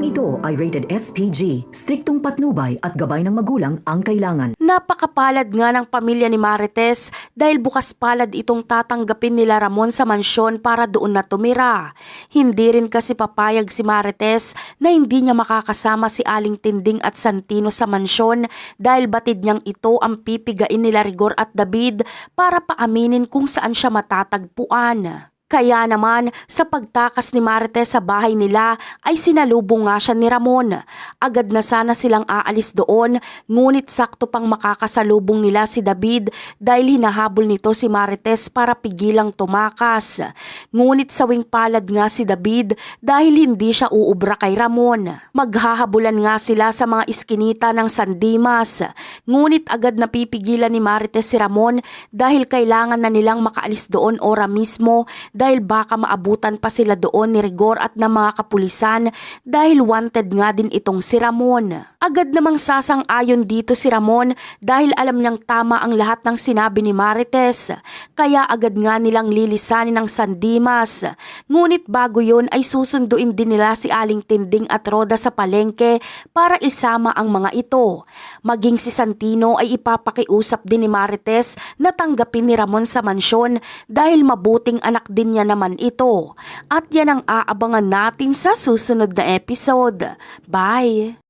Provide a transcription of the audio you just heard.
Programang ito ay rated SPG, striktong patnubay at gabay ng magulang ang kailangan. Napakapalad nga ng pamilya ni Marites dahil bukas palad itong tatanggapin nila Ramon sa mansyon para doon na tumira. Hindi rin kasi papayag si Marites na hindi niya makakasama si Aling Tinding at Santino sa mansyon dahil batid niyang ito ang pipigain nila Rigor at David para paaminin kung saan siya matatagpuan. Kaya naman, sa pagtakas ni Marites sa bahay nila ay sinalubong nga siya ni Ramon. Agad na sana silang aalis doon, ngunit sakto pang makakasalubong nila si David dahil hinahabol nito si Marites para pigilang tumakas. Ngunit sawing palad nga si David dahil hindi siya uubra kay Ramon. Maghahabulan nga sila sa mga iskinita ng San Dimas. Ngunit agad napipigilan ni Marites si Ramon dahil kailangan na nilang makaalis doon ora mismo dahil baka maabutan pa sila doon ni Rigor at ng mga kapulisan dahil wanted nga din itong si Ramon. Agad namang sasang-ayon dito si Ramon dahil alam niyang tama ang lahat ng sinabi ni Marites, kaya agad nga nilang lilisanin ng San Dimas. Ngunit bago yun ay susunduin din nila si Aling Tinding at Roda sa palengke para isama ang mga ito. Maging si Santino ay ipapakiusap din ni Marites na tanggapin ni Ramon sa mansyon dahil mabuting anak din niya naman ito. At yan ang aabangan natin sa susunod na episode. Bye!